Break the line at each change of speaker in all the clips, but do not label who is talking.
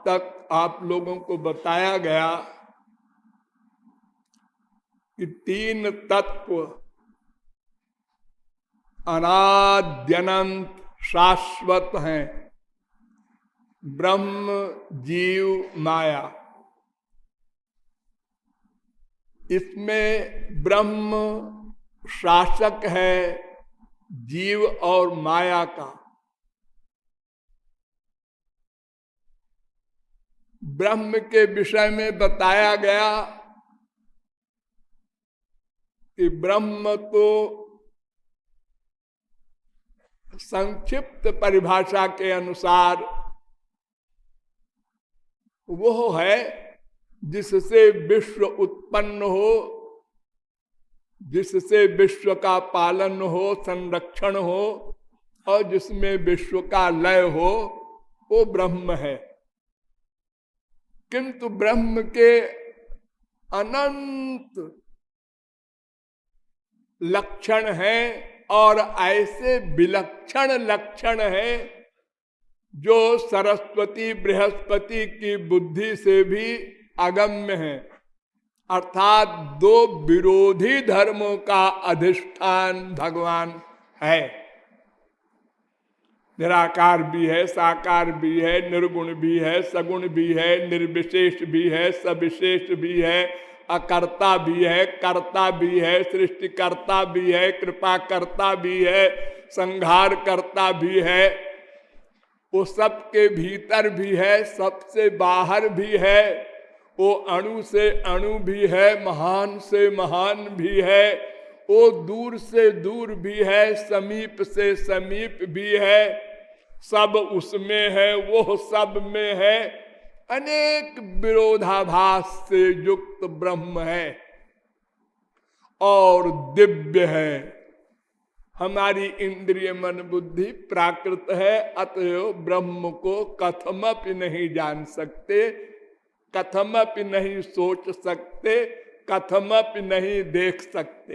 तक आप लोगों को बताया गया कि तीन तत्व अनाद्यनंत शाश्वत हैं, ब्रह्म, जीव, माया। इसमें ब्रह्म शासक है जीव और माया का। ब्रह्म के विषय में बताया गया कि ब्रह्म तो संक्षिप्त परिभाषा के अनुसार वो है जिससे विश्व उत्पन्न हो, जिससे विश्व का पालन हो, संरक्षण हो और जिसमें विश्व का लय हो, वो ब्रह्म है। किंतु ब्रह्म के अनंत लक्षण हैं और ऐसे विलक्षण लक्षण हैं जो सरस्वती बृहस्पति की बुद्धि से भी अगम्य है। अर्थात दो विरोधी धर्मों का अधिष्ठान भगवान है। निराकार भी है, साकार भी है, निर्गुण भी है, सगुण भी है, निर्विशेष भी है, सविशेष भी है, अकर्ता भी है, कर्ता भी है, सृष्टिकर्ता भी है, कृपा करता भी है, संहार करता भी है। वो सबके भीतर भी है, सबसे बाहर भी है। वो अणु से अणु भी है, महान से महान भी है। वो दूर से दूर भी है, समीप से समीप भी है। सब उसमें है, वो सब में है। अनेक विरोधाभास से युक्त ब्रह्म है और दिव्य है। हमारी इंद्रिय मन बुद्धि प्राकृत है, अतएव ब्रह्म को कथमपि नहीं जान सकते, कथमपि नहीं सोच सकते, कथमपि नहीं देख सकते।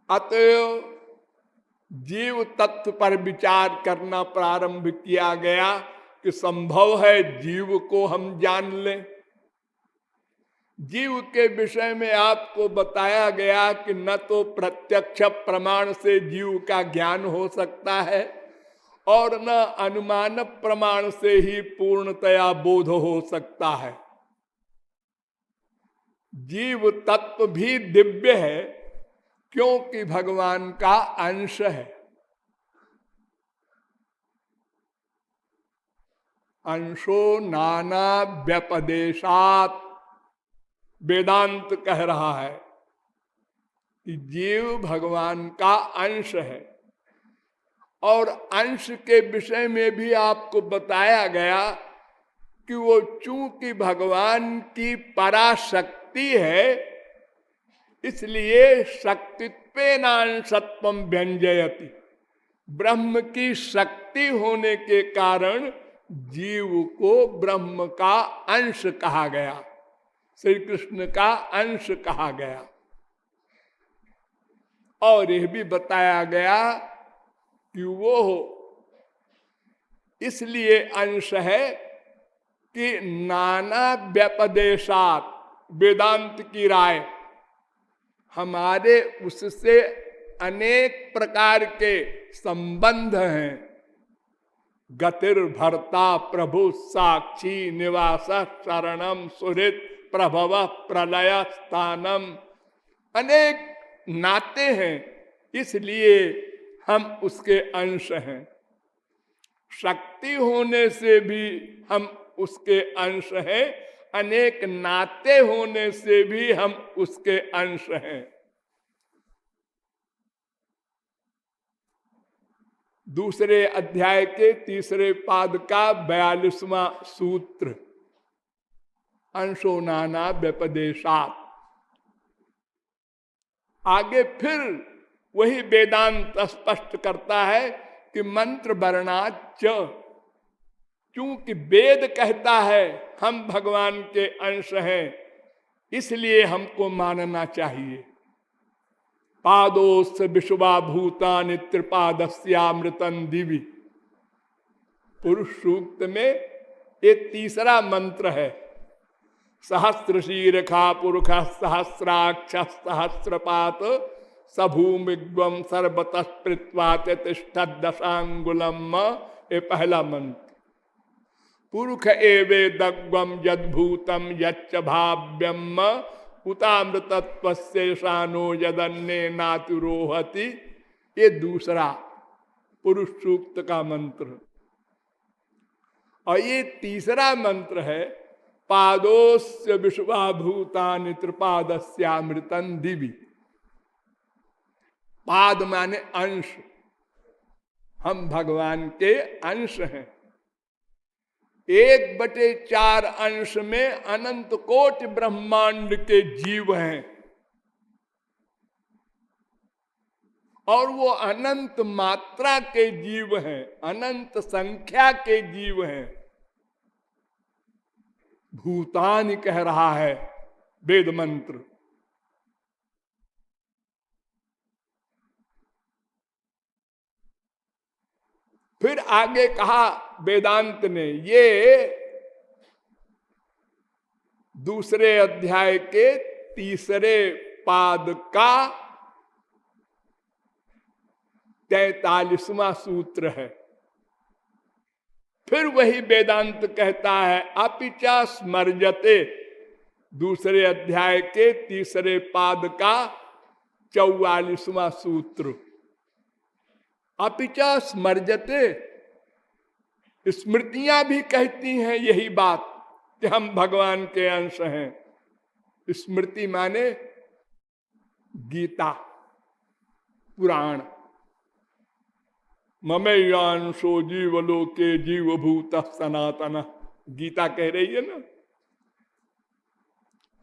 अतएव जीव तत्व पर विचार करना प्रारंभ किया गया कि संभव है जीव को हम जान लें। जीव के विषय में आपको बताया गया कि न तो प्रत्यक्ष प्रमाण से जीव का ज्ञान हो सकता है और न अनुमान प्रमाण से ही पूर्णतया बोध हो सकता है। जीव तत्व भी दिव्य है क्योंकि भगवान का अंश है। अंशो नाना व्यपदेशात वेदांत कह रहा है कि जीव भगवान का अंश है। और अंश के विषय में भी आपको बताया गया कि वो चूंकि भगवान की पराशक्ति है, इसलिए शक्तित्वेनांशत्वं व्यंजयति। ब्रह्म की शक्ति होने के कारण जीव को ब्रह्म का अंश कहा गया, श्री कृष्ण का अंश कहा गया। और यह भी बताया गया कि वो इसलिए अंश है कि नाना व्यपदेशात, वेदांत की राय, हमारे उससे अनेक प्रकार के संबंध हैं। गतिर भर्ता प्रभु साक्षी निवास शरणम सुहृत प्रभव प्रलय स्थानम, अनेक नाते हैं, इसलिए हम उसके अंश हैं। शक्ति होने से भी हम उसके अंश हैं, अनेक नाते होने से भी हम उसके अंश हैं। दूसरे अध्याय के तीसरे पाद का 42वां सूत्र, अंशो नाना व्यपदेशात। आगे फिर वही वेदांत स्पष्ट करता है कि मंत्र वर्णाच, चूंकि वेद कहता है हम भगवान के अंश हैं, इसलिए हमको मानना चाहिए। पादोस्य विश्वा भूतानि त्रिपादस्यामृतं दिवि, पुरुष सूक्त में ये तीसरा मंत्र है। सहस्र शीर्षा पुरुष सहस्राक्ष सहस्रपात सभूमिग्वम सर्वतः स्पृत्वा तिष्ठत् दशांगुलम। ये पहला मंत्र। पुरुष एवेदग्वम यद्भूतम यच्च भाव्यम उतामृतत्वस्य शानो यदन्ने नातिरोहति। ये दूसरा पुरुष सूक्त का मंत्र। और ये तीसरा मंत्र है पादोस्य विश्वाभूतानि त्रिपादस्यामृतं दिवि। पाद माने अंश, हम भगवान के अंश हैं। 1/4 अंश में अनंत कोटि ब्रह्मांड के जीव हैं और वो अनंत मात्रा के जीव हैं, अनंत संख्या के जीव हैं। भूतान कह रहा है वेद मंत्र। फिर आगे कहा वेदांत ने, ये दूसरे अध्याय के तीसरे पाद का 43वां सूत्र है। फिर वही वेदांत कहता है अपिचा स्मर्जते, दूसरे अध्याय के तीसरे पाद का 44वां सूत्र। अपिचा स्मर्जते, स्मृतियां भी कहती हैं यही बात कि हम भगवान के अंश हैं। स्मृति माने गीता पुराण। ममैयांशो जीवलोके जीवभूत सनातन, गीता कह रही है ना।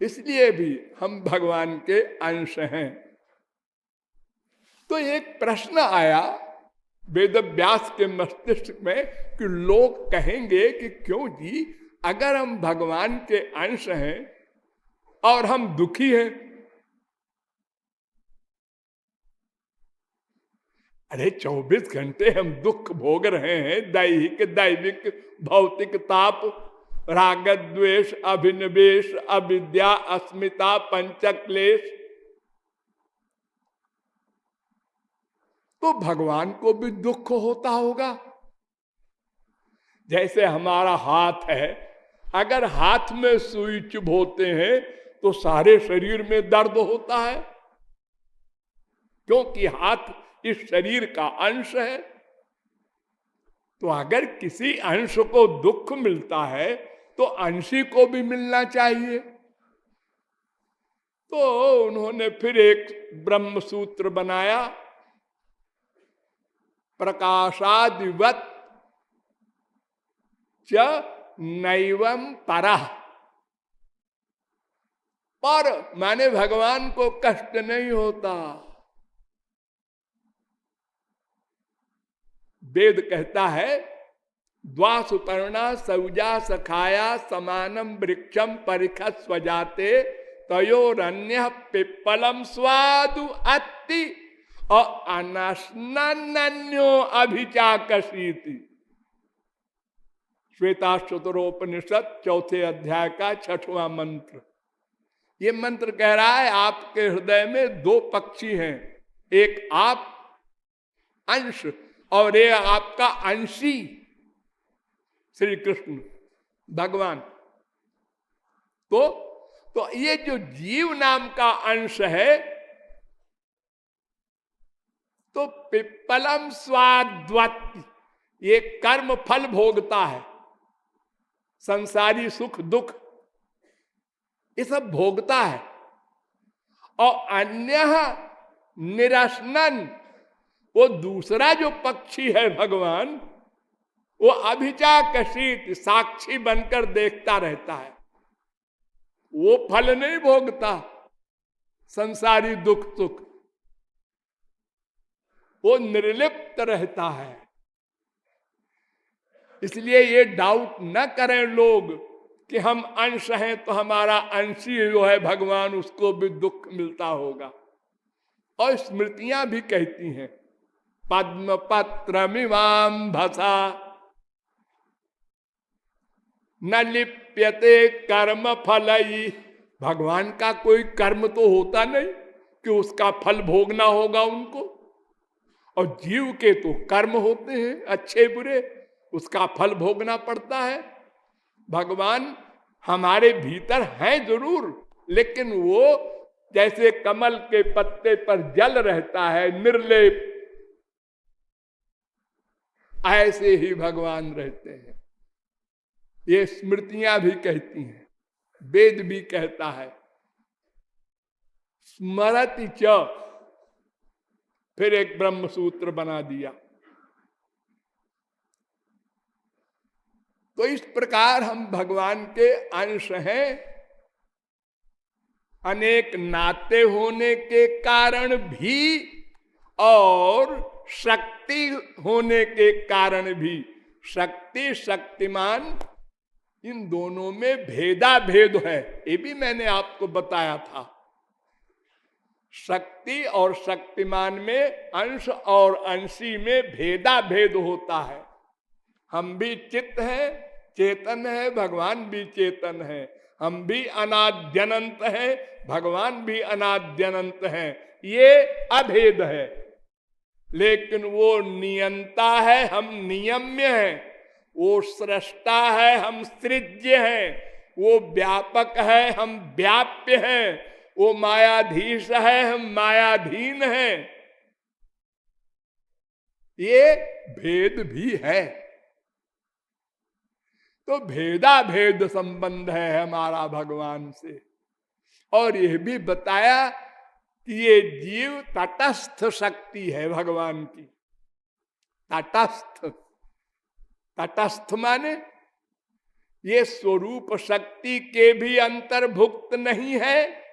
इसलिए भी हम भगवान के अंश हैं। तो एक प्रश्न आया वेद व्यास के मस्तिष्क में कि लोग कहेंगे कि क्यों जी, अगर हम भगवान के अंश हैं और हम दुखी हैं। अरे 24 घंटे हम दुख भोग रहे हैं, दैहिक दैविक भौतिक ताप, राग द्वेष अभिनिवेश अविद्या अस्मिता पंचक्लेश। तो भगवान को भी दुख होता होगा। जैसे हमारा हाथ है, अगर हाथ में सुई चुभोते हैं तो सारे शरीर में दर्द होता है, क्योंकि हाथ इस शरीर का अंश है। तो अगर किसी अंश को दुख मिलता है तो अंशी को भी मिलना चाहिए। तो उन्होंने फिर एक ब्रह्म सूत्र बनाया, प्रकाशादिवत च नैवम परः। पर माने भगवान को कष्ट नहीं होता। वेद कहता है द्वासुपर्णा सौजा सखाया समानम वृक्षम परिखत स्वजाते तयोरन्य पिप्पलम स्वादु अत्ति और अनस्न्यो अभिचाकशीति। श्वेताश्वतरोपनिषद 4थे अध्याय का 6वां मंत्र। ये मंत्र कह रहा है आपके हृदय में 2 पक्षी हैं, एक आप अंश और ये आपका अंशी श्री कृष्ण भगवान। तो ये जो जीव नाम का अंश है, तो पिप्पलम स्वाद्वत, ये कर्म फल भोगता है, संसारी सुख दुख ये सब भोगता है। और अन्य निरसनन, वो दूसरा जो पक्षी है भगवान, वो अभिचाकशीत, साक्षी बनकर देखता रहता है। वो फल नहीं भोगता संसारी दुख सुख, वो निर्लिप्त रहता है। इसलिए ये डाउट न करें लोग कि हम अंश हैं तो हमारा अंशी जो है भगवान, उसको भी दुख मिलता होगा। और स्मृतियां भी कहती हैं पद्म पत्रमिवाम भसा न लिप्यते कर्म फलई। भगवान का कोई कर्म तो होता नहीं कि उसका फल भोगना होगा उनको, और जीव के तो कर्म होते हैं अच्छे बुरे, उसका फल भोगना पड़ता है। भगवान हमारे भीतर हैं जरूर, लेकिन वो जैसे कमल के पत्ते पर जल रहता है निर्लेप, ऐसे ही भगवान रहते हैं। ये स्मृतियां भी कहती हैं, वेद भी कहता है, स्मरति च, फिर एक ब्रह्म सूत्र बना दिया। तो इस प्रकार हम भगवान के अंश हैं। अनेक नाते होने के कारण भी और शक्ति होने के कारण भी, शक्ति शक्तिमान इन दोनों में भेदा भेद है, ये भी मैंने आपको बताया था। शक्ति और शक्तिमान में, अंश और अंशी में भेदा भेद होता है। हम भी चित्त है, चेतन है, भगवान भी चेतन है। हम भी अनाद्यनंत है, भगवान भी अनाद्यनंत है। ये अभेद है। लेकिन वो नियंता है, हम नियम्य हैं। वो सृष्टा है, हम सृज्य हैं। वो व्यापक है, हम व्याप्य हैं। वो मायाधीश है, हम मायाधीन हैं। ये भेद भी है। तो भेदा भेद संबंध है हमारा भगवान से। और यह भी बताया कि ये जीव तटस्थ शक्ति है भगवान की। तटस्थ, तटस्थ माने ये स्वरूप शक्ति के भी अंतर्भुक्त नहीं है।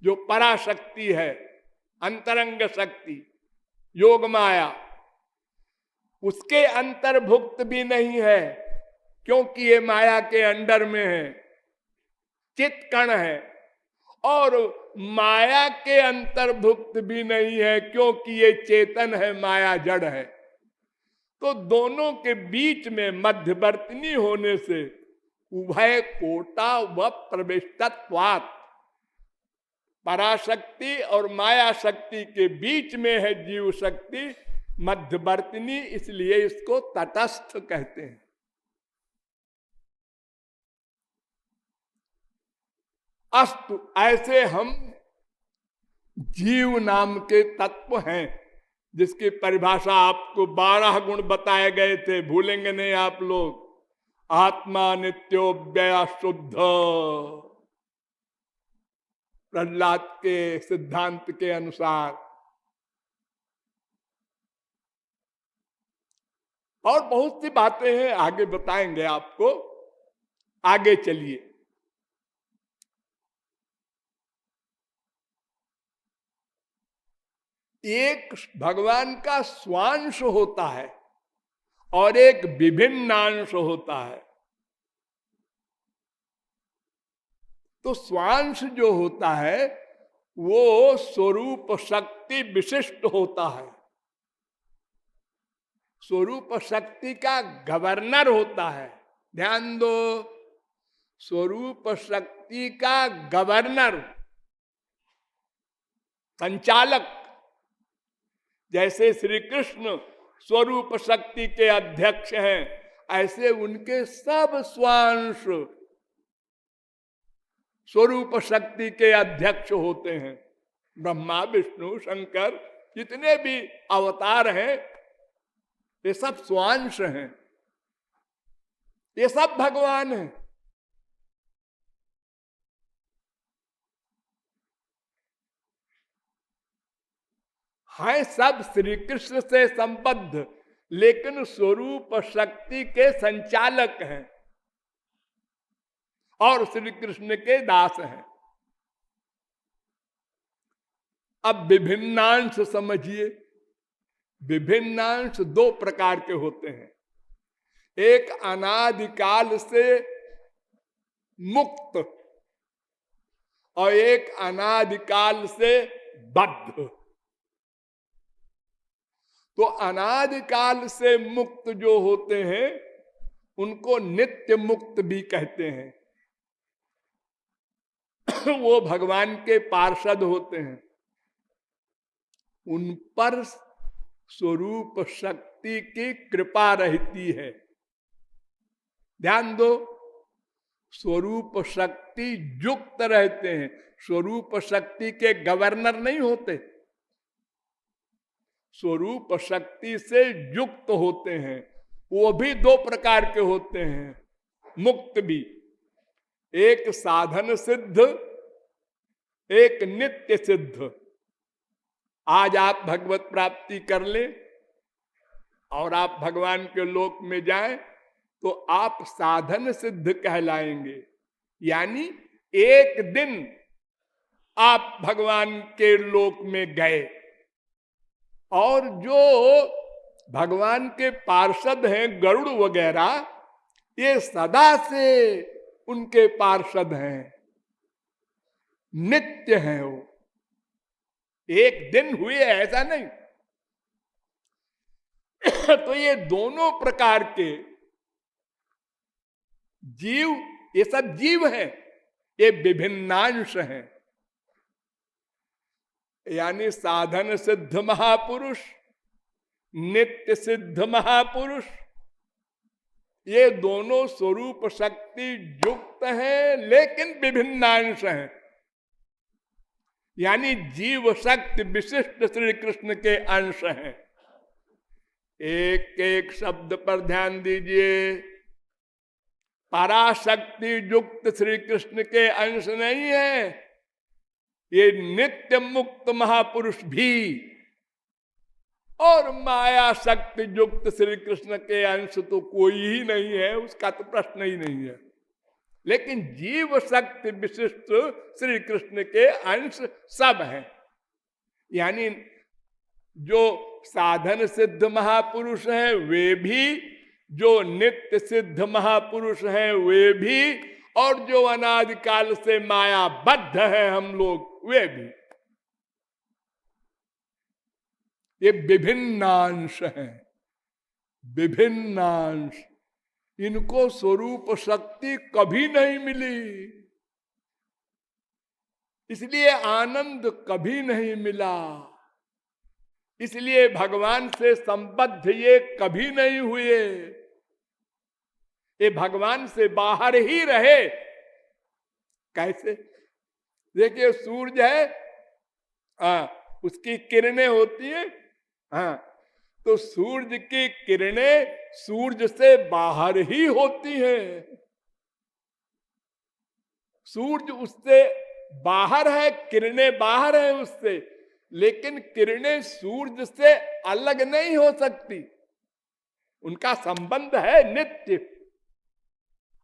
जो पराशक्ति है, अंतरंग शक्ति, योग माया, उसके अंतर्भुक्त भी नहीं है, क्योंकि ये माया के अंडर में है, चित्त कण है। और माया के अंतर्भुक्त भी नहीं है, क्योंकि ये चेतन है, माया जड़ है। तो दोनों के बीच में मध्यवर्तिनी होने से उभय कोटा व प्रविष्टत्वात्, पराशक्ति और माया शक्ति के बीच में है जीव शक्ति, मध्यवर्तिनी, इसलिए इसको तटस्थ कहते हैं। अस्तु, ऐसे हम जीव नाम के तत्व हैं, जिसकी परिभाषा आपको 12 गुण बताए गए थे, भूलेंगे नहीं आप लोग। आत्मा नित्योव्यय शुद्ध, प्रहलाद के सिद्धांत के अनुसार। और बहुत सी बातें हैं, आगे बताएंगे आपको। आगे चलिए। एक भगवान का स्वांश होता है और एक विभिन्नांश होता है। तो स्वांश जो होता है वो स्वरूप शक्ति विशिष्ट होता है, स्वरूप शक्ति का गवर्नर होता है। ध्यान दो, स्वरूप शक्ति का गवर्नर, संचालक। जैसे श्री कृष्ण स्वरूप शक्ति के अध्यक्ष हैं, ऐसे उनके सब स्वांश स्वरूप शक्ति के अध्यक्ष होते हैं। ब्रह्मा विष्णु शंकर जितने भी अवतार हैं, ये सब स्वांश हैं, ये सब भगवान हैं। हैं सब श्री कृष्ण से संबद्ध, लेकिन स्वरूप शक्ति के संचालक हैं और श्री कृष्ण के दास हैं। अब विभिन्नांश समझिए। विभिन्नांश 2 प्रकार के होते हैं। एक अनादिकाल से मुक्त और एक अनादिकाल से बद्ध। तो अनादिकाल से मुक्त जो होते हैं उनको नित्य मुक्त भी कहते हैं। वो भगवान के पार्षद होते हैं, उन पर स्वरूप शक्ति की कृपा रहती है। ध्यान दो, स्वरूप शक्ति युक्त रहते हैं, स्वरूप शक्ति के गवर्नर नहीं होते, स्वरूप शक्ति से युक्त होते हैं। वो भी दो प्रकार के होते हैं, मुक्त भी, एक साधन सिद्ध, एक नित्य सिद्ध। आज आप भगवत प्राप्ति कर ले और आप भगवान के लोक में जाएं तो आप साधन सिद्ध कहलाएंगे, यानी एक दिन आप भगवान के लोक में गए। और जो भगवान के पार्षद हैं गरुड़ वगैरह, ये सदा से उनके पार्षद हैं, नित्य हैं। वो एक दिन हुए ऐसा नहीं। तो ये दोनों प्रकार के जीव, ये सब जीव हैं, ये विभिन्नांश हैं। यानी साधन सिद्ध महापुरुष, नित्य सिद्ध महापुरुष, ये दोनों स्वरूप शक्ति युक्त हैं लेकिन विभिन्नांश हैं। यानी जीव शक्ति विशिष्ट श्री कृष्ण के अंश हैं। एक एक शब्द पर ध्यान दीजिए। पराशक्ति युक्त श्री कृष्ण के अंश नहीं है, ये नित्य मुक्त महापुरुष भी और माया शक्ति युक्त श्री कृष्ण के अंश तो कोई ही नहीं है, उसका तो प्रश्न ही नहीं है। लेकिन जीव शक्ति विशिष्ट श्री कृष्ण के अंश सब हैं। यानी जो साधन सिद्ध महापुरुष हैं वे भी, जो नित्य सिद्ध महापुरुष हैं वे भी, और जो अनादिकाल से मायाबद्ध है हम लोग वे भी। ये विभिन्नांश हैं, विभिन्नांश। इनको स्वरूप शक्ति कभी नहीं मिली, इसलिए आनंद कभी नहीं मिला, इसलिए भगवान से संबद्ध ये कभी नहीं हुए। ये भगवान से बाहर ही रहे। कैसे? देखिए सूरज है, उसकी किरणें होती है, तो सूरज की किरणें सूरज से बाहर ही होती हैं। सूरज उससे बाहर है, किरणें बाहर है उससे, लेकिन किरणें सूरज से अलग नहीं हो सकती, उनका संबंध है नित्य।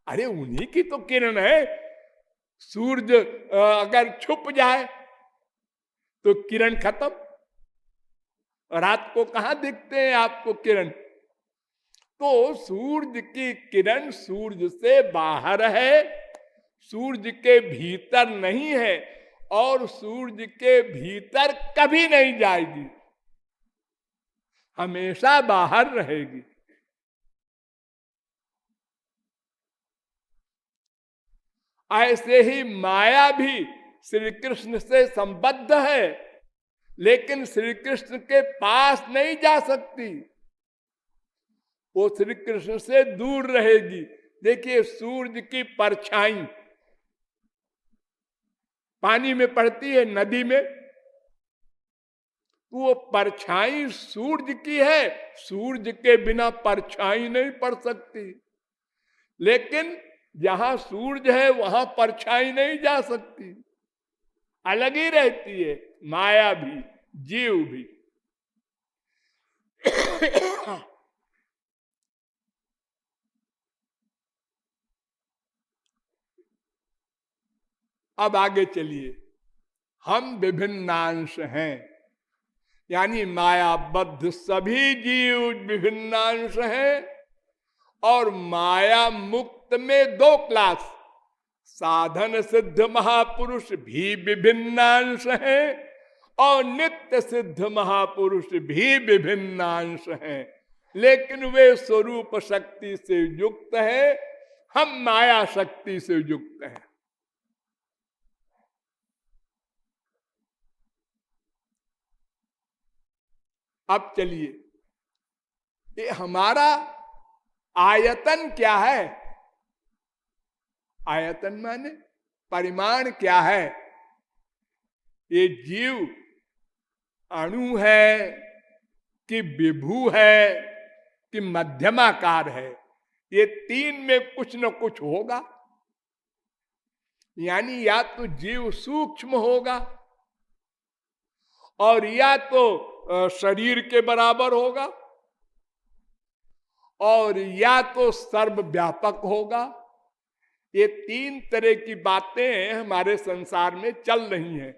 अरे उन्हीं की तो किरण है। सूरज अगर छुप जाए तो किरण खत्म, रात को कहां दिखते हैं आपको किरण? तो सूरज की किरण सूरज से बाहर है, सूरज के भीतर नहीं है, और सूरज के भीतर कभी नहीं जाएगी, हमेशा बाहर रहेगी। ऐसे ही माया भी श्री कृष्ण से संबद्ध है, लेकिन श्री कृष्ण के पास नहीं जा सकती, वो श्री कृष्ण से दूर रहेगी। देखिए सूरज की परछाई पानी में पड़ती है, नदी में, तो वो परछाई सूरज की है, सूरज के बिना परछाई नहीं पड़ सकती। लेकिन जहां सूरज है वहां परछाई नहीं जा सकती, अलग ही रहती है माया भी, जीव भी। अब आगे चलिए। हम विभिन्नांश हैं, यानी मायाबद्ध सभी जीव विभिन्नांश हैं, और माया मुक्त में दो क्लास, साधन सिद्ध महापुरुष भी विभिन्नांश हैं और नित्य सिद्ध महापुरुष भी विभिन्नांश हैं। लेकिन वे स्वरूप शक्ति से युक्त है, हम माया शक्ति से युक्त हैं। अब चलिए, ये हमारा आयतन क्या है? आयतन माने परिमाण क्या है? ये जीव अणु है कि विभू है कि मध्यमाकार है? ये तीन में कुछ न कुछ होगा। यानी या तो जीव सूक्ष्म होगा, और या तो शरीर के बराबर होगा, और या तो सर्वव्यापक होगा। ये तीन तरह की बातें हमारे संसार में चल रही हैं।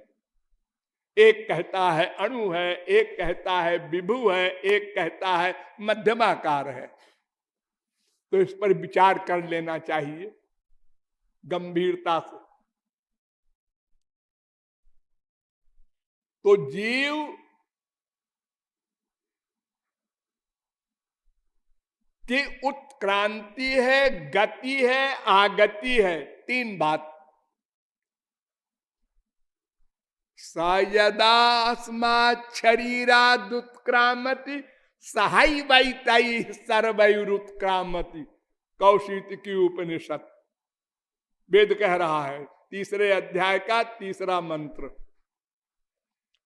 एक कहता है अणु है, एक कहता है विभू है, एक कहता है मध्यमाकार है। तो इस पर विचार कर लेना चाहिए गंभीरता से। तो जीव की उत्क्रांति है, गति है, आगति है, तीन बात। सयदास्मात् शरीरादुत्क्रामति सहाय वैतई सर्वैरुत्क्रामति। कौशिक की उपनिषद वेद कह रहा है, 3 अध्याय का 3 मंत्र।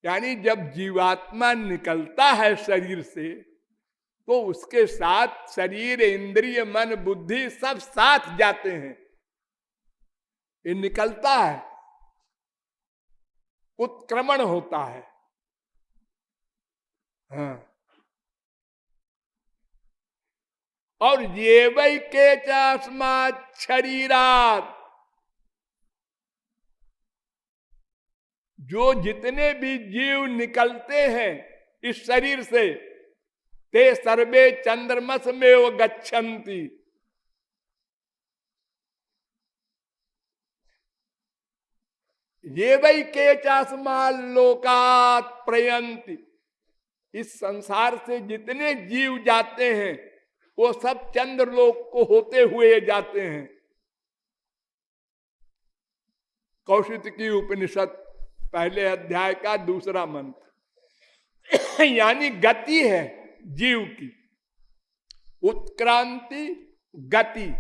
यानी जब जीवात्मा निकलता है शरीर से, तो उसके साथ शरीर, इंद्रिय, मन, बुद्धि सब साथ जाते हैं। ये निकलता है, उत्क्रमण होता है। हाँ। और ये वै के चास्मात् शरीरात्, जो जितने भी जीव निकलते हैं इस शरीर से, ते सर्वे चंद्रमस में वो गच्छन्ति। ये वै के चास्मात् लोकात् प्रयन्ति। इस संसार से जितने जीव जाते हैं वो सब चंद्रलोक को होते हुए जाते हैं। कौशिक की उपनिषद 1 अध्याय का 2 मंत्र। यानी गति है जीव की, उत्क्रांति, गति।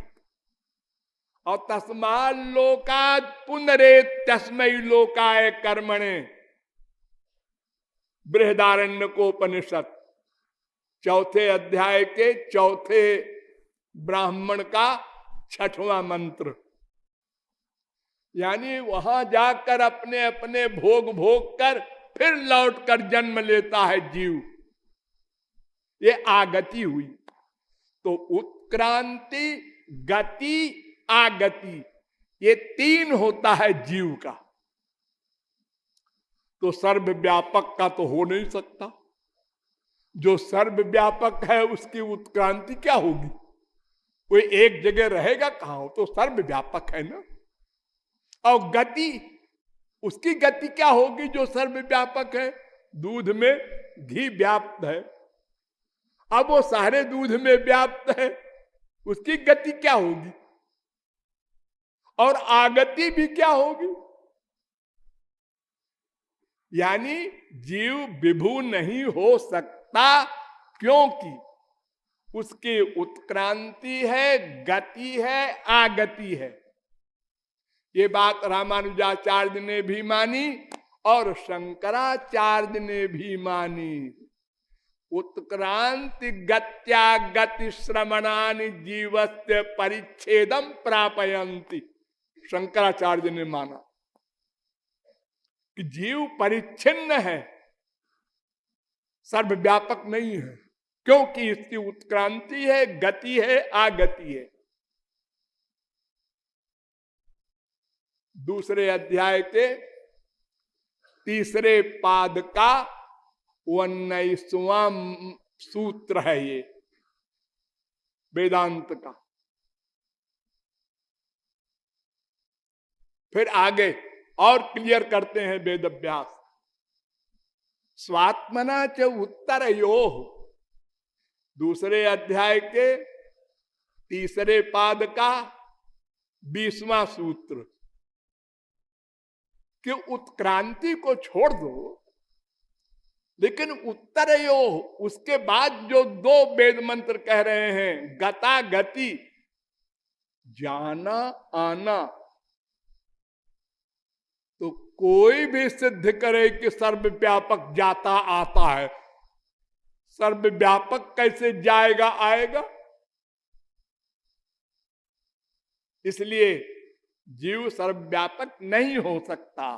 और तस्मात् लोकात् पुनरेत्यस्मै लोकाय कर्मणे, बृहदारण्यकोपनिषद 4 अध्याय के 4 ब्राह्मण का 6वां मंत्र। यानी वहां जाकर अपने अपने भोग भोग कर फिर लौट कर जन्म लेता है जीव। ये आगति हुई। तो उत्क्रांति, गति, आगति, ये तीन होता है जीव का। तो सर्वव्यापक का तो हो नहीं सकता। जो सर्वव्यापक है उसकी उत्क्रांति क्या होगी? कोई एक जगह रहेगा कहां? तो सर्वव्यापक है ना। और गति, उसकी गति क्या होगी जो सर्वव्यापक है? दूध में घी व्याप्त है, अब वो सारे दूध में व्याप्त है, उसकी गति क्या होगी? और आगति भी क्या होगी? यानी जीव विभू नहीं हो सकता, क्योंकि उसकी उत्क्रांति है, गति है, आगति है। ये बात रामानुजाचार्य ने भी मानी और शंकराचार्य ने भी मानी। उत्क्रांति गत्या गति श्रमणानि जीवस्य परिच्छेदम प्रापयन्ति। शंकराचार्य ने माना कि जीव परिच्छिन्न है, सर्वव्यापक नहीं है, क्योंकि इसकी उत्क्रांति है, गति है, आगति है। 2 अध्याय के 3 पाद का 19वां सूत्र है ये वेदांत का। फिर आगे और क्लियर करते हैं वेद व्यास। स्वात्मना च उत्तरयोः दूसरे अध्याय के तीसरे पाद का 20वां सूत्र कि उत्क्रांति को छोड़ दो, लेकिन उत्तरयो उसके बाद जो दो वेद मंत्र कह रहे हैं, गता गति, जाना आना, तो कोई भी सिद्ध करे कि सर्वव्यापक जाता आता है, सर्वव्यापक कैसे जाएगा आएगा? इसलिए जीव सर्वव्यापक नहीं हो सकता।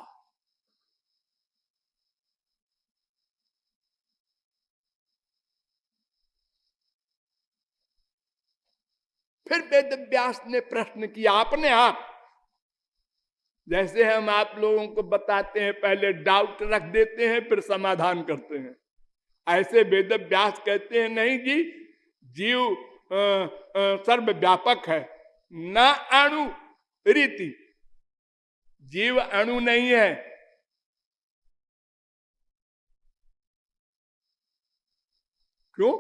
फिर वेद व्यास ने प्रश्न किया अपने आप, जैसे हम आप लोगों को बताते हैं, पहले डाउट रख देते हैं फिर समाधान करते हैं, ऐसे वेद व्यास कहते हैं नहीं जी, जीव सर्वव्यापक है, न अणु रीति, जीव अणु नहीं है। क्यों?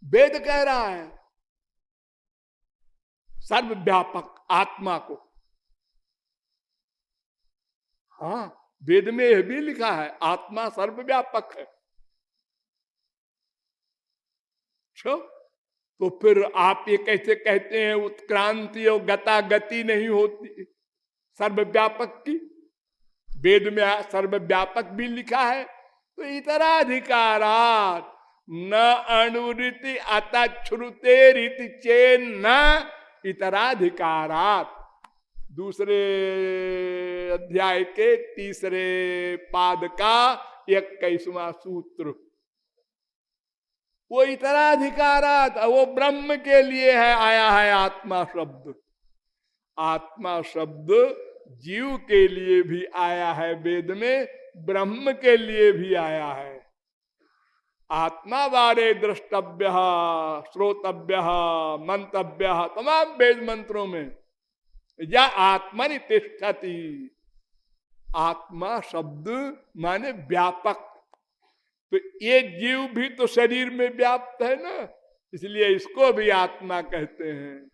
वेद कह रहा है सर्वव्यापक आत्मा को। हाँ, वेद में यह भी लिखा है आत्मा सर्वव्यापक है। तो फिर आप ये कैसे कहते हैं उत्क्रांति और गता गति नहीं होती सर्वव्यापक की? वेद में सर्वव्यापक भी लिखा है। तो इतराधिकारात न अणुरीति अतश्रुते रीति चेन न इतराधिकारात, दूसरे अध्याय के तीसरे पाद का 21वां सूत्र। वो इतराधिकारात, वो ब्रह्म के लिए है आया है आत्मा शब्द। आत्मा शब्द जीव के लिए भी आया है वेद में, ब्रह्म के लिए भी आया है। आत्मा बारे द्रष्टव्य श्रोतव्य मंतव्य, तमाम वेद मंत्रों में या आत्मनि तिष्ठति, आत्मा शब्द माने व्यापक। तो ये जीव भी तो शरीर में व्याप्त है ना, इसलिए इसको भी आत्मा कहते हैं।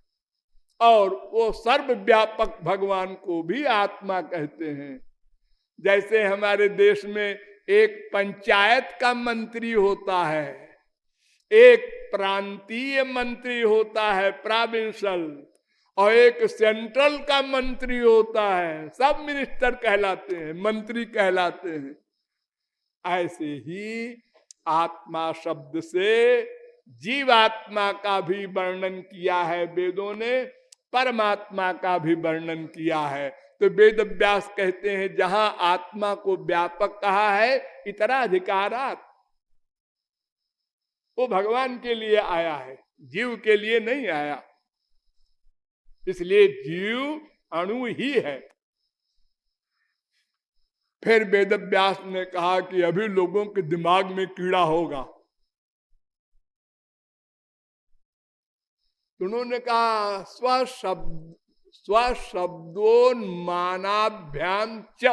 और वो सर्वव्यापक भगवान को भी आत्मा कहते हैं। जैसे हमारे देश में एक पंचायत का मंत्री होता है, एक प्रांतीय मंत्री होता है प्रोविंशियल, और एक सेंट्रल का मंत्री होता है, सब मिनिस्टर कहलाते हैं, मंत्री कहलाते हैं। ऐसे ही आत्मा शब्द से जीवात्मा का भी वर्णन किया है वेदों ने, परमात्मा का भी वर्णन किया है। तो वेद व्यास कहते हैं जहां आत्मा को व्यापक कहा है इतराधिकारात, वो भगवान के लिए आया है, जीव के लिए नहीं आया। इसलिए जीव अणु ही है। फिर वेद व्यास ने कहा कि अभी लोगों के दिमाग में कीड़ा होगा। उन्होंने कहा स्वशब्दोन्मानाभ्याम च,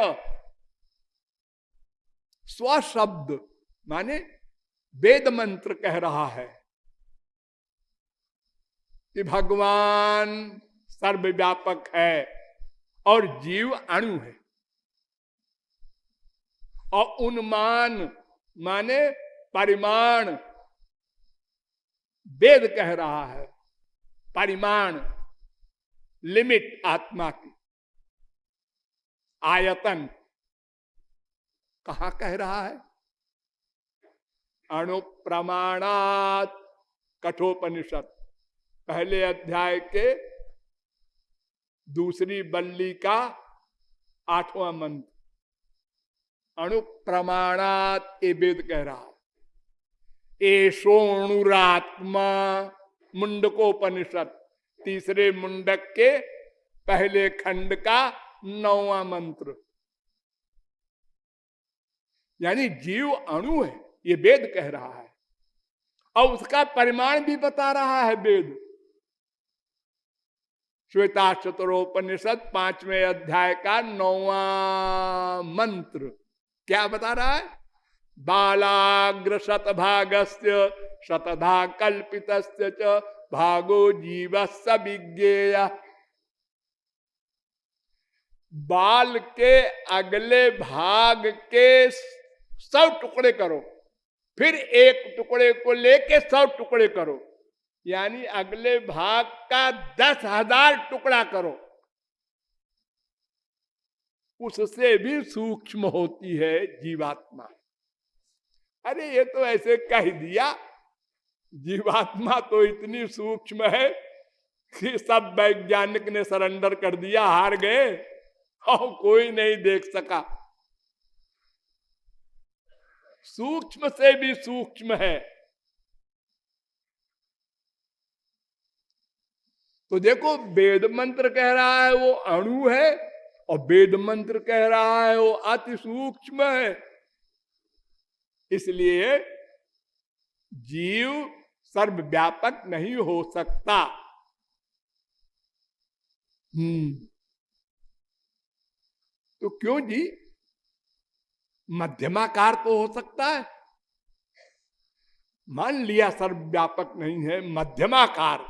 स्वशब्द माने वेद मंत्र कह रहा है कि भगवान सर्वव्यापक है और जीव अणु है। और उन्मान माने परिमाण, वेद कह रहा है परिमाण, लिमिट आत्मा की। आयतन कहां कह रहा है? अणुप्रमाणात, कठोपनिषद पहले अध्याय के दूसरी बल्ली का 8वां मंत्र। अणुप्रमाणात ये वेद कह रहा है। एषोणुरात्मा, मुंडकोपनिषद तीसरे मुंडक के पहले खंड का 9वां मंत्र। यानी जीव अणु है, ये वेद कह रहा है, और उसका परिमाण भी बता रहा है वेद। श्वेताक्षतरोपनिषद 5वें अध्याय का 9वां मंत्र क्या बता रहा है? बालाग्र शतभागस्य शतधा कल्पितस्य च भागो जीवस्य विज्ञेय। बाल के अगले भाग के 100 टुकड़े करो, फिर एक टुकड़े को लेके 100 टुकड़े करो, यानी अगले भाग का 10,000 टुकड़ा करो। उससे भी सूक्ष्म होती है जीवात्मा। अरे ये तो ऐसे कह दिया, जीवात्मा तो इतनी सूक्ष्म है कि सब वैज्ञानिक ने सरेंडर कर दिया, हार गए और कोई नहीं देख सका। सूक्ष्म से भी सूक्ष्म है। तो देखो, वेद मंत्र कह रहा है वो अणु है, और वेद मंत्र कह रहा है वो अति सूक्ष्म है। इसलिए जीव सर्वव्यापक नहीं हो सकता। तो क्यों जी? मध्यमाकार तो हो सकता है। मान लिया सर्वव्यापक नहीं है, मध्यमाकार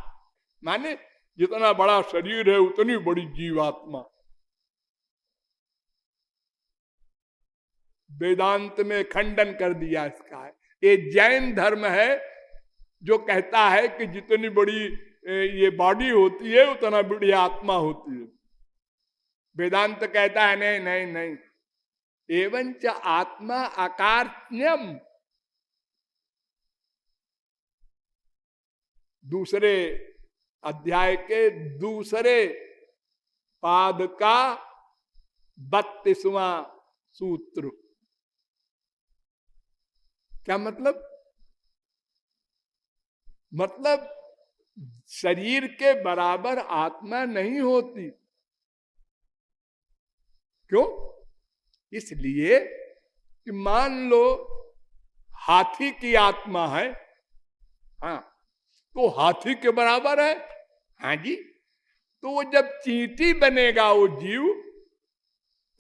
माने जितना बड़ा शरीर है उतनी बड़ी जीवात्मा। वेदांत में खंडन कर दिया इसका है। ये जैन धर्म है जो कहता है कि जितनी बड़ी ये बॉडी होती है उतना बड़ी आत्मा होती है। वेदांत कहता है नहीं नहीं नहीं, एवं च आत्मा आकार्ण्यम। दूसरे अध्याय के दूसरे पाद का 32वां सूत्र। क्या मतलब? मतलब शरीर के बराबर आत्मा नहीं होती। क्यों? इसलिए कि मान लो हाथी की आत्मा है, हाँ, तो हाथी के बराबर है। हाँ जी, तो वो जब चींटी बनेगा वो जीव,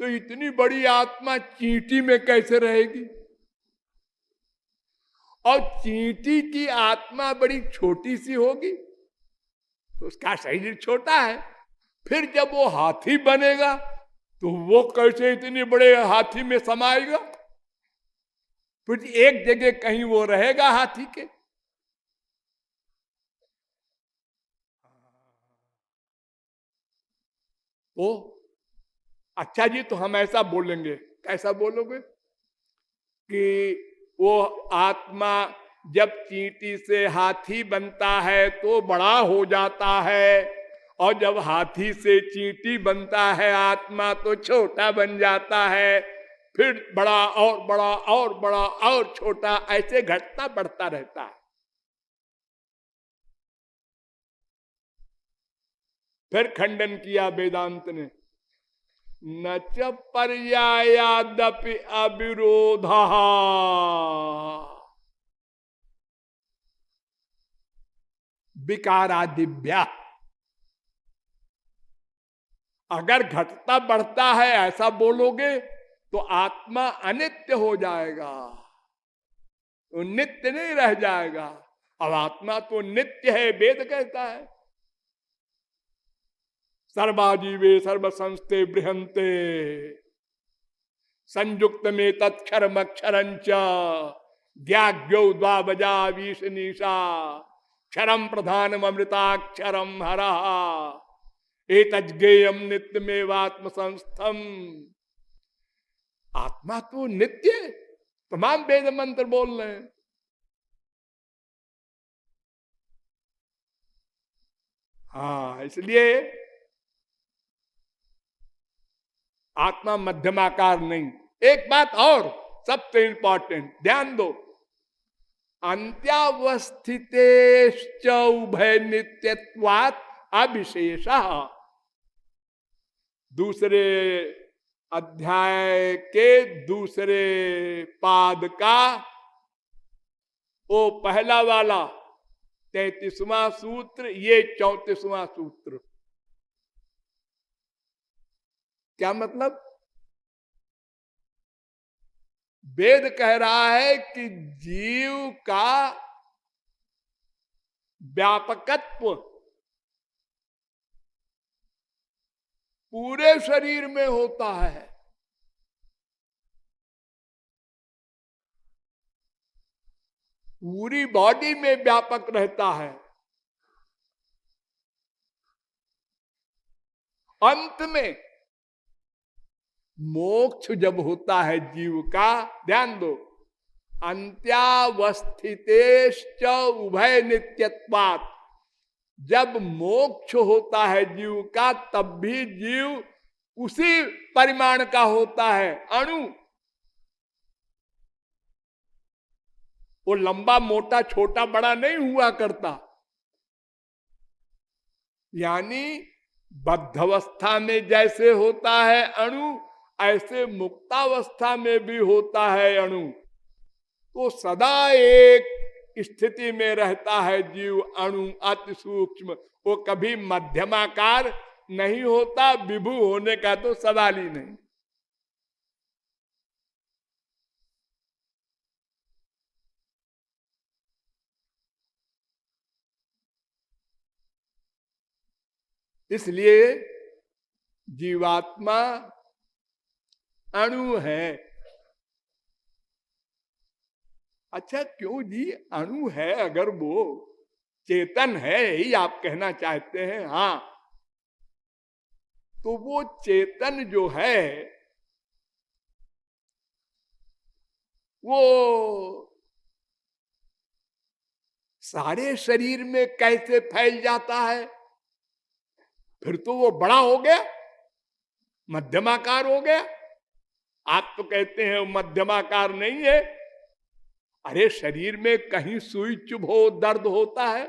तो इतनी बड़ी आत्मा चींटी में कैसे रहेगी? और चींटी की आत्मा बड़ी छोटी सी होगी, तो उसका शरीर छोटा है। फिर जब वो हाथी बनेगा तो वो कैसे इतने बड़े हाथी में समाएगा? फिर एक जगह कहीं वो रहेगा हाथी के। ओ अच्छा जी, तो हम ऐसा बोलेंगे। कैसा बोलोगे? कि वो आत्मा जब चींटी से हाथी बनता है तो बड़ा हो जाता है, और जब हाथी से चींटी बनता है आत्मा तो छोटा बन जाता है, फिर बड़ा और बड़ा और बड़ा और छोटा, ऐसे घटता बढ़ता रहता है। फिर खंडन किया वेदांत ने, न च पर्यायादपि अविरोधा। विकारादिव्या। अगर घटता बढ़ता है ऐसा बोलोगे तो आत्मा अनित्य हो जाएगा, तो नित्य नहीं रह जाएगा। अब आत्मा तो नित्य है, वेद कहता है सर्वाजीवे सर्व संस्थे बृहंते संयुक्त में तत्क्षरमक्षरंच ज्ञाग्यो द्वाबजा वीश निशा क्षरम प्रधानम अमृताक्षरम हरा एतज्ञेयम नित्यमेवात्म संस्थम। आत्मा तो नित्य, तमाम वेद मंत्र बोल रहे हैं। हाँ, इसलिए आत्मा मध्यमाकार नहीं। एक बात और सबसे इंपॉर्टेंट ध्यान दो, अंत्यावस्थितेश्च उभय नित्यत्वात् अविशेष। दूसरे अध्याय के दूसरे पाद का वो पहला वाला 33वां सूत्र, ये 34वां सूत्र। क्या मतलब? वेद कह रहा है कि जीव का व्यापकत्व पूरे शरीर में होता है। पूरी बॉडी में व्यापक रहता है। अंत में मोक्ष जब होता है जीव का, ध्यान दो, अंत्यावस्थितेश्च उभय नित्यत्वात्, जब मोक्ष होता है जीव का तब भी जीव उसी परिमाण का होता है, अणु। वो लंबा मोटा छोटा बड़ा नहीं हुआ करता। यानी बद्धावस्था में जैसे होता है अणु, ऐसे मुक्तावस्था में भी होता है अणु। तो सदा एक स्थिति में रहता है जीव, अणु, अति सूक्ष्म। वो कभी मध्यमाकार नहीं होता, विभु होने का तो सवाल ही नहीं। इसलिए जीवात्मा अणु है। अच्छा क्यों जी अणु है? अगर वो चेतन है, यही आप कहना चाहते हैं? हाँ, तो वो चेतन जो है वो सारे शरीर में कैसे फैल जाता है? फिर तो वो बड़ा हो गया, मध्यमाकार हो गया। आप तो कहते हैं वो मध्यमाकार नहीं है। अरे शरीर में कहीं सुई चुभ हो, दर्द होता है,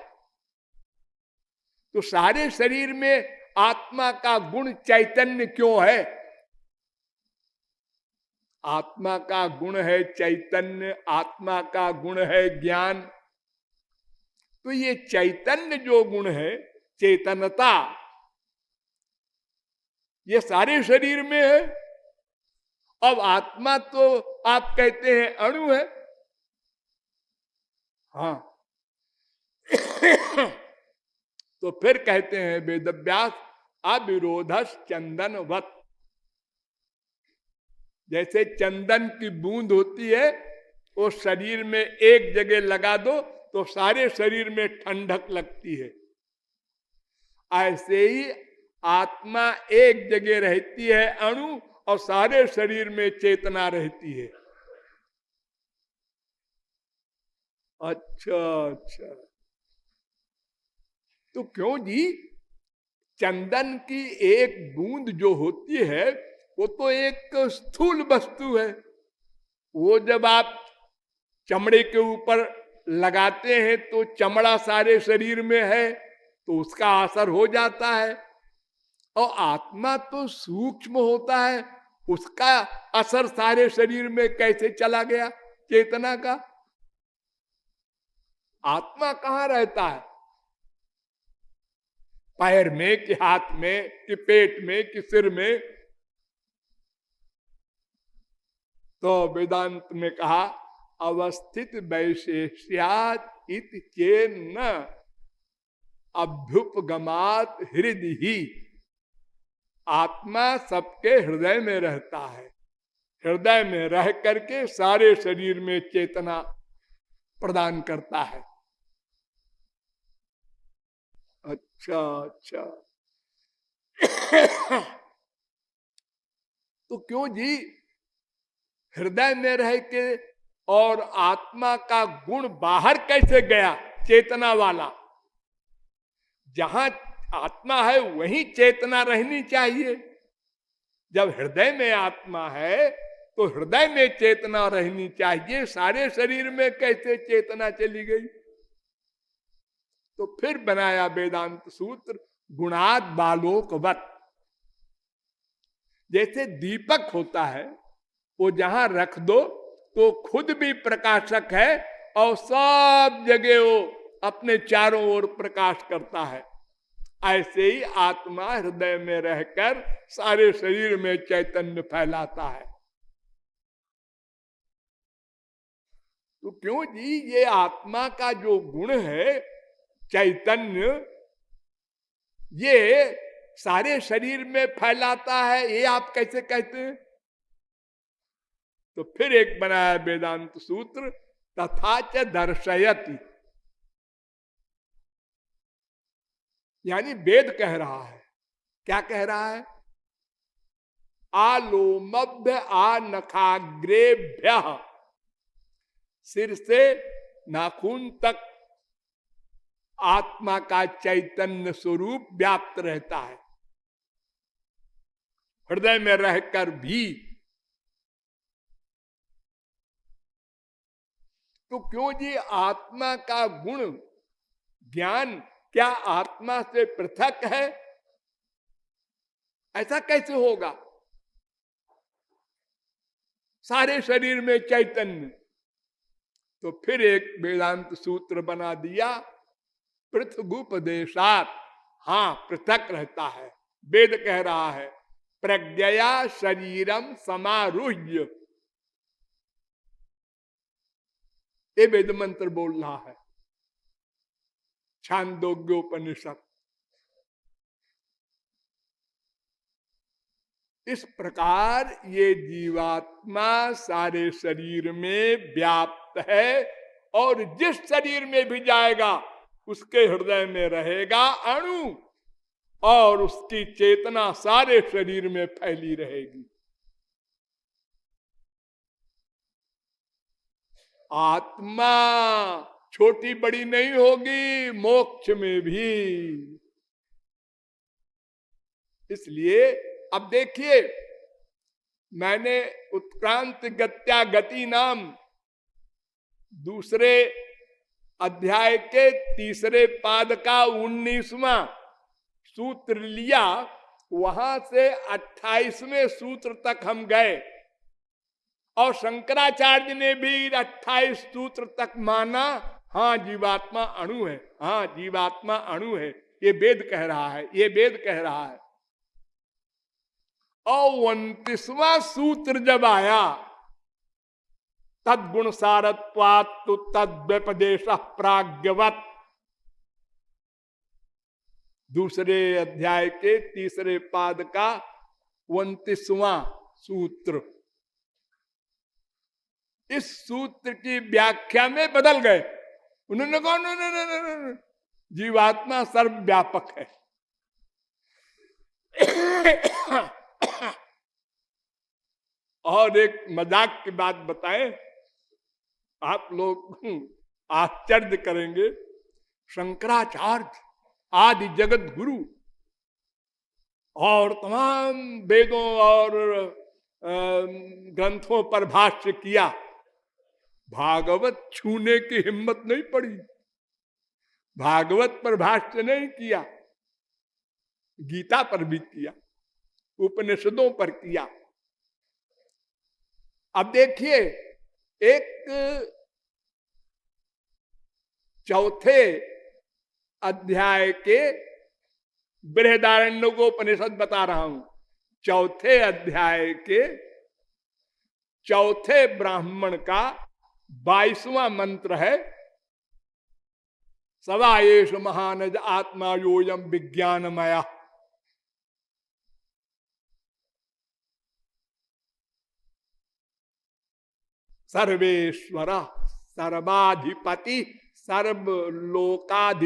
तो सारे शरीर में आत्मा का गुण चैतन्य क्यों है? आत्मा का गुण है चैतन्य, आत्मा का गुण है ज्ञान। तो ये चैतन्य जो गुण है, चेतनता, ये सारे शरीर में है। अब आत्मा तो आप कहते हैं अणु है। हाँ तो फिर कहते हैं वेदव्यास, अविरोधस चंदनवत। जैसे चंदन की बूंद होती है, वो शरीर में एक जगह लगा दो तो सारे शरीर में ठंडक लगती है। ऐसे ही आत्मा एक जगह रहती है अणु, और सारे शरीर में चेतना रहती है। अच्छा अच्छा, तो क्यों जी? चंदन की एक बूंद जो होती है वो तो एक स्थूल वस्तु है। वो जब आप चमड़े के ऊपर लगाते हैं तो चमड़ा सारे शरीर में है, तो उसका असर हो जाता है। और आत्मा तो सूक्ष्म होता है, उसका असर सारे शरीर में कैसे चला गया चेतना का? आत्मा कहाँ रहता है? पैर में कि हाथ में कि पेट में कि सिर में? तो वेदांत में कहा अवस्थित वैशेष्यात् इति चेन्न अभ्युपगमात् हृदय ही। आत्मा सबके हृदय में रहता है। हृदय में रह करके सारे शरीर में चेतना प्रदान करता है। अच्छा अच्छा तो क्यों जी हृदय में रह के और आत्मा का गुण बाहर कैसे गया चेतना वाला? जहां आत्मा है वहीं चेतना रहनी चाहिए। जब हृदय में आत्मा है तो हृदय में चेतना रहनी चाहिए। सारे शरीर में कैसे चेतना चली गई? तो फिर बनाया वेदांत सूत्र गुणाद बालोकवत। जैसे दीपक होता है, वो जहां रख दो तो खुद भी प्रकाशक है और सब जगह वो अपने चारों ओर प्रकाश करता है। ऐसे ही आत्मा हृदय में रहकर सारे शरीर में चैतन्य फैलाता है। तो क्यों जी, ये आत्मा का जो गुण है चैतन्य, ये सारे शरीर में फैलाता है, ये आप कैसे कहते हैं? तो फिर एक बनाया वेदांत सूत्र, तथा च दर्शयति, यानी वेद कह रहा है। क्या कह रहा है? आलोमभ्य आ नखाग्रेभ्य, सिर से नाखून तक आत्मा का चैतन्य स्वरूप व्याप्त रहता है। हृदय में रहकर भी। तो क्यों जी, आत्मा का गुण ज्ञान क्या आत्मा से पृथक है? ऐसा कैसे होगा? सारे शरीर में चैतन्य। तो फिर एक वेदांत सूत्र बना दिया, पृथगुपदेशात, हाँ पृथक रहता है। वेद कह रहा है प्रज्ञया शरीरम समारूह्य, ये वेद मंत्र बोल रहा है, छांदोग्योपनिषद। इस प्रकार ये जीवात्मा सारे शरीर में व्याप्त है, और जिस शरीर में भी जाएगा उसके हृदय में रहेगा अणु, और उसकी चेतना सारे शरीर में फैली रहेगी। आत्मा छोटी बड़ी नहीं होगी मोक्ष में भी। इसलिए अब देखिए, मैंने उत्क्रांत गत्या गति नाम दूसरे अध्याय के तीसरे पाद का 19वां सूत्र लिया, वहां से 28वें सूत्र तक हम गए, और शंकराचार्य ने भी 28 सूत्र तक माना, हाँ जीवात्मा अणु है, हाँ जीवात्मा अणु है, ये वेद कह रहा है, ये वेद कह रहा है। और 29वां सूत्र जब आया, तद गुण सारत्वात् तद व्यपदेश प्राज्ञवत, दूसरे अध्याय के तीसरे पाद का 29वां सूत्र, इस सूत्र की व्याख्या में बदल गए। उन्होंने कहा न, जीवात्मा सर्वव्यापक है। और एक मजाक की बात बताएं, आप लोग आश्चर्य करेंगे। शंकराचार्य आदि जगत गुरु और तमाम वेदों और ग्रंथों पर भाष्य किया, भागवत छूने की हिम्मत नहीं पड़ी, भागवत पर भाष्य नहीं किया, गीता पर भी किया, उपनिषदों पर किया। अब देखिए, एक चौथे अध्याय के बृहदारण्यकोपनिषद बता रहा हूं, चौथे अध्याय के चौथे ब्राह्मण का 22वां मंत्र है, सवा एष महानज आत्मा योयम विज्ञानमया। सर्वेश्वर सर्वाधिपति सर्वलोकाधिपति।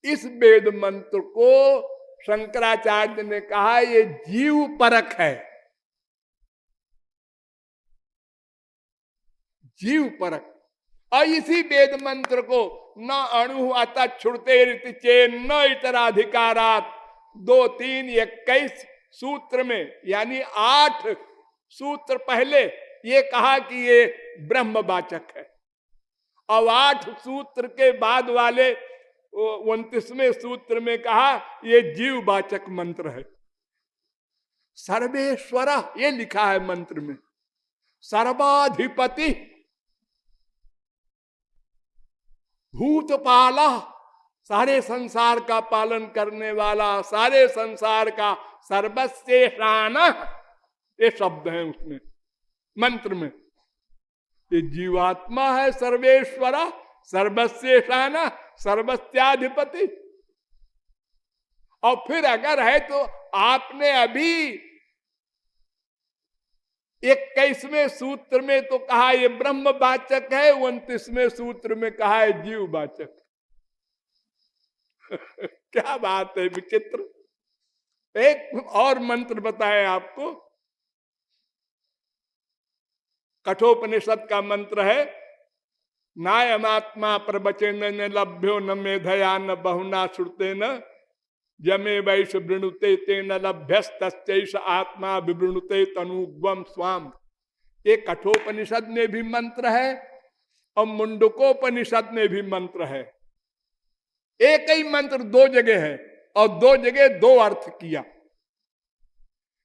इस वेद मंत्र को शंकराचार्य ने कहा ये जीव परक है, जीव परक। और इसी वेद मंत्र को न अणु अतः छुड़ते चेन्न इतराधिकारात 2, 3, 21 सूत्र में, यानी 8 सूत्र पहले ये कहा कि ये ब्रह्मवाचक है, और 8 सूत्र के बाद वाले 29वें सूत्र में कहा ये जीववाचक मंत्र है। सर्वेश्वर ये लिखा है मंत्र में, सर्वाधिपति, भूतपाला सारे संसार का पालन करने वाला, सारे संसार का सर्वशेषान, ये शब्द है उसमें मंत्र में। ये जीवात्मा है सर्वेश्वरा, सर्वशेषान, सर्वस्याधिपति। और फिर अगर है तो आपने अभी 21वें सूत्र में तो कहा ये ब्रह्मवाचक है, 29वें सूत्र में कहा है जीववाचक। क्या बात है, विचित्र। एक और मंत्र बताए आपको, कठोपनिषद का मंत्र है, नायमात्मा प्रवचन न लभ्यो न मेधया न बहुना श्रुते न जमे वैश वृणुते तेन लभ्यस्तैष आत्मा विवृणुते तनुग्वम स्वाम। ये कठोपनिषद में भी मंत्र है और मुंडकोपनिषद में भी मंत्र है। एक ही मंत्र दो जगह है और दो जगह दो अर्थ किया।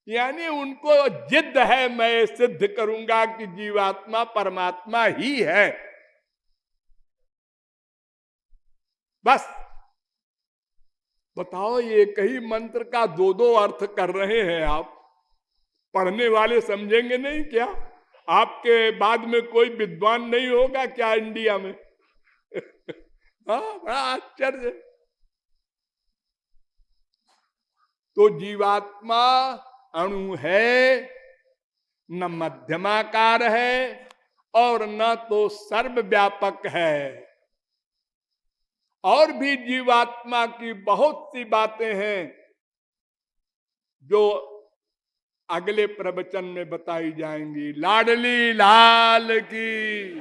यानी उनको जिद है मैं सिद्ध करूंगा कि जीवात्मा परमात्मा ही है, बस। बताओ, ये कई मंत्र का दो दो अर्थ कर रहे हैं आप, पढ़ने वाले समझेंगे नहीं क्या? आपके बाद में कोई विद्वान नहीं होगा क्या इंडिया में? हाँ, बड़ा आश्चर्य। तो जीवात्मा अणु है, न मध्यमाकार है और न तो सर्वव्यापक है। और भी जीवात्मा की बहुत सी बातें हैं जो अगले प्रवचन में बताई जाएंगी। लाडली लाल की